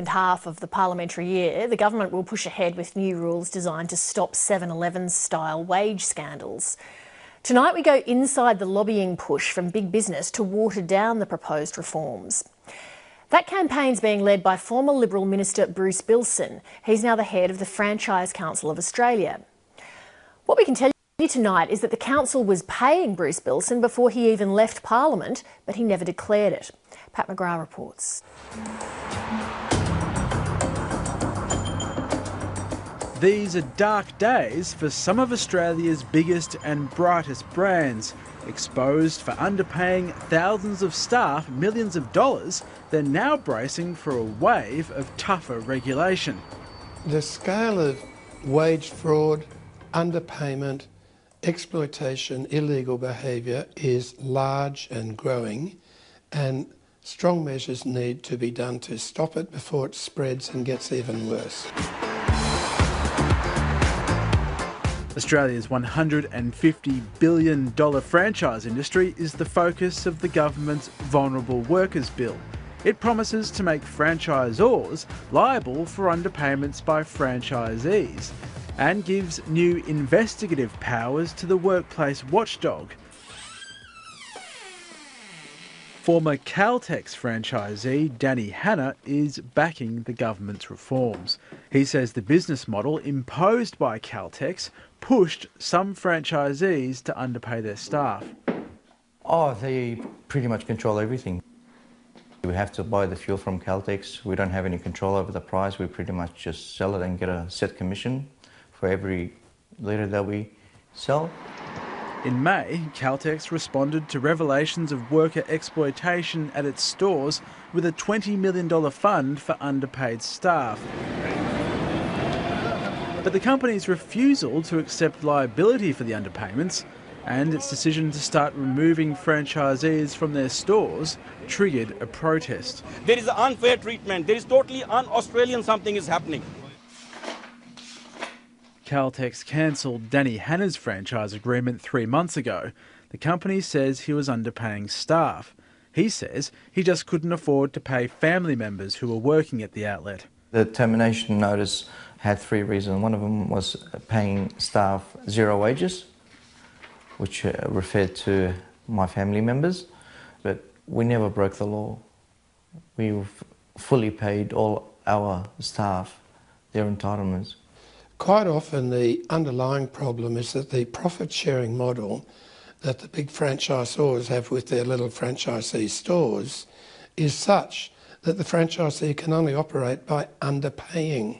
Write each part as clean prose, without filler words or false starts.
half of the parliamentary year, the government will push ahead with new rules designed to stop 7-Eleven-style wage scandals. Tonight we go inside the lobbying push from big business to water down the proposed reforms. That campaign's being led by former Liberal Minister Bruce Bilson. He's now the head of the Franchise Council of Australia. What we can tell you tonight is that the council was paying Bruce Bilson before he even left Parliament, but he never declared it. Pat McGrath reports. These are dark days for some of Australia's biggest and brightest brands. Exposed for underpaying thousands of staff millions of dollars, they're now bracing for a wave of tougher regulation. The scale of wage fraud, underpayment, exploitation, illegal behaviour is large and growing, and strong measures need to be done to stop it before it spreads and gets even worse. Australia's $150 billion franchise industry is the focus of the government's Vulnerable Workers Bill. It promises to make franchisors liable for underpayments by franchisees and gives new investigative powers to the workplace watchdog. Former Caltex franchisee Danny Hanna is backing the government's reforms. He says the business model imposed by Caltex pushed some franchisees to underpay their staff. Oh, they pretty much control everything. We have to buy the fuel from Caltex. We don't have any control over the price. We pretty much just sell it and get a set commission for every litre that we sell. In May, Caltex responded to revelations of worker exploitation at its stores with a $20 million fund for underpaid staff. But the company's refusal to accept liability for the underpayments and its decision to start removing franchisees from their stores triggered a protest. There is unfair treatment. There is totally un-Australian something is happening. Caltex cancelled Danny Hanna's franchise agreement 3 months ago. The company says he was underpaying staff. He says he just couldn't afford to pay family members who were working at the outlet. The termination notice had 3 reasons. One of them was paying staff zero wages, which referred to my family members, but we never broke the law. We've fully paid all our staff their entitlements. Quite often the underlying problem is that the profit-sharing model that the big franchisors have with their little franchisee stores is such that the franchisee can only operate by underpaying.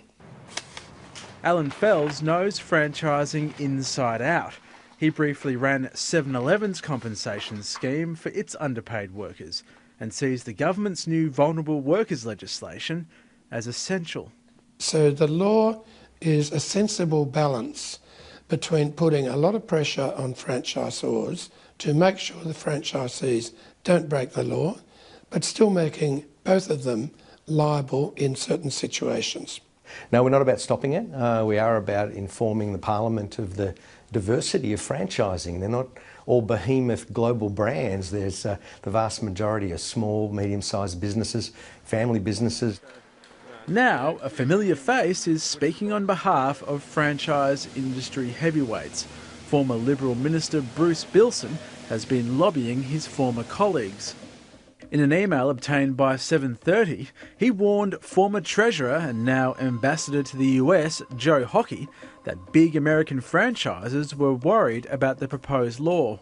Alan Fells knows franchising inside out. He briefly ran 7-Eleven's compensation scheme for its underpaid workers and sees the government's new vulnerable workers legislation as essential. So the law is a sensible balance between putting a lot of pressure on franchisors to make sure the franchisees don't break the law, but still making both of them liable in certain situations. No, we're not about stopping it. We are about informing the Parliament of the diversity of franchising. They're not all behemoth global brands. There's the vast majority of small, medium-sized businesses, family businesses. Now, a familiar face is speaking on behalf of franchise industry heavyweights. Former Liberal Minister Bruce Bilson has been lobbying his former colleagues. In an email obtained by 7:30, he warned former Treasurer and now Ambassador to the US, Joe Hockey, that big American franchises were worried about the proposed law.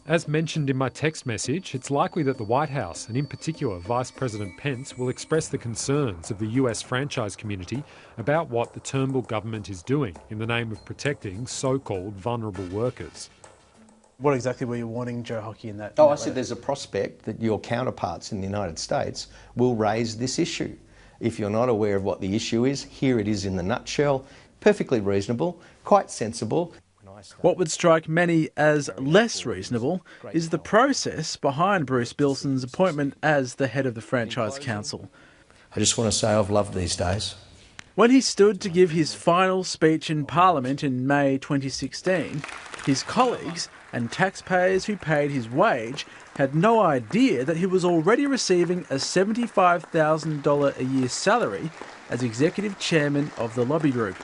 As mentioned in my text message, it's likely that the White House, and in particular Vice President Pence, will express the concerns of the US franchise community about what the Turnbull government is doing in the name of protecting so-called vulnerable workers. What exactly were you warning Joe Hockey in that? I said there's a prospect that your counterparts in the United States will raise this issue. If you're not aware of what the issue is, here it is in the nutshell. Perfectly reasonable, quite sensible. What would strike many as less reasonable is the process behind Bruce Bilson's appointment as the head of the Franchise Council. I just want to say I've loved these days. When he stood to give his final speech in Parliament in May 2016, his colleagues and taxpayers who paid his wage had no idea that he was already receiving a $75,000 a year salary as executive chairman of the lobby group.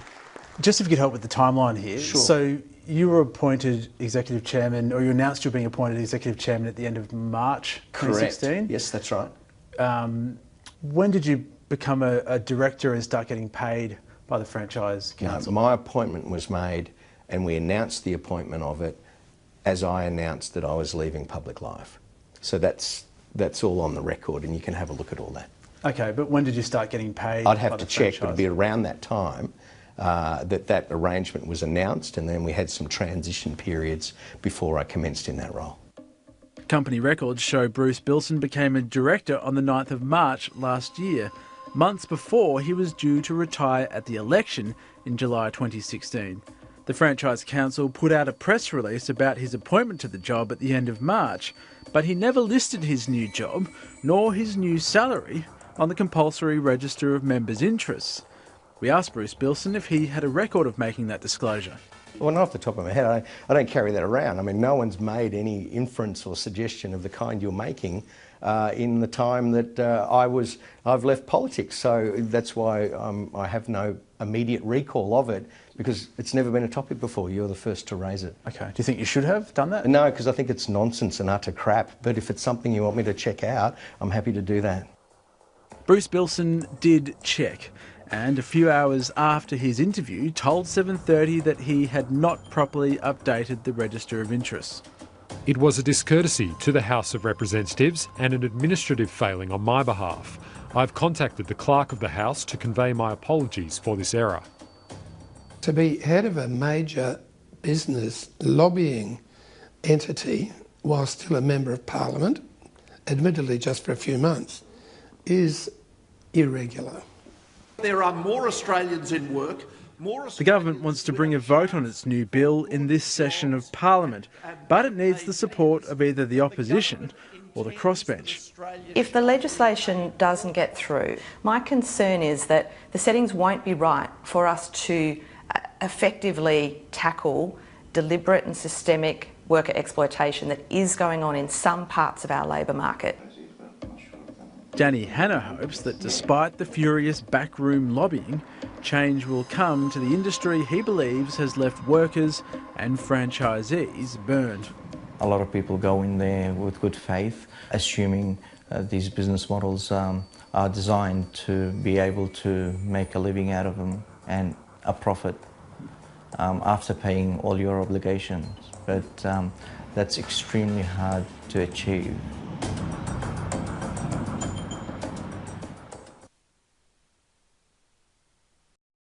Just if you could help with the timeline here. Sure. So you were appointed executive chairman, or you announced you were being appointed executive chairman at the end of March 2016? Correct. Yes, that's right. When did you become a director and start getting paid by the Franchise Council? No, my appointment was made, and we announced the appointment of it as I announced that I was leaving public life. So that's all on the record, and you can have a look at all that. Okay, but when did you start getting paid? I'd have to check, but it'd be around that time that arrangement was announced, and then we had some transition periods before I commenced in that role. Company records show Bruce Bilson became a director on the 9th of March last year, months before he was due to retire at the election in July 2016. The Franchise Council put out a press release about his appointment to the job at the end of March, but he never listed his new job, nor his new salary, on the compulsory register of members' interests. We asked Bruce Bilson if he had a record of making that disclosure. Well, not off the top of my head. I don't carry that around. I mean, no one's made any inference or suggestion of the kind you're making in the time that I've left politics. So that's why I have no immediate recall of it, because it's never been a topic before. You're the first to raise it. Okay. Do you think you should have done that? No, because I think it's nonsense and utter crap. But if it's something you want me to check out, I'm happy to do that. Bruce Bilson did check, and a few hours after his interview told 7:30 that he had not properly updated the register of interests. It was a discourtesy to the House of Representatives and an administrative failing on my behalf. I've contacted the Clerk of the House to convey my apologies for this error. To be head of a major business lobbying entity while still a Member of Parliament, admittedly just for a few months, is irregular. There are more Australians in work. The government wants to bring a vote on its new bill in this session of Parliament, but it needs the support of either the opposition or the crossbench. If the legislation doesn't get through, my concern is that the settings won't be right for us to effectively tackle deliberate and systemic worker exploitation that is going on in some parts of our labour market. Danny Hanna hopes that despite the furious backroom lobbying, change will come to the industry he believes has left workers and franchisees burned. A lot of people go in there with good faith, assuming these business models are designed to be able to make a living out of them and a profit after paying all your obligations. But that's extremely hard to achieve.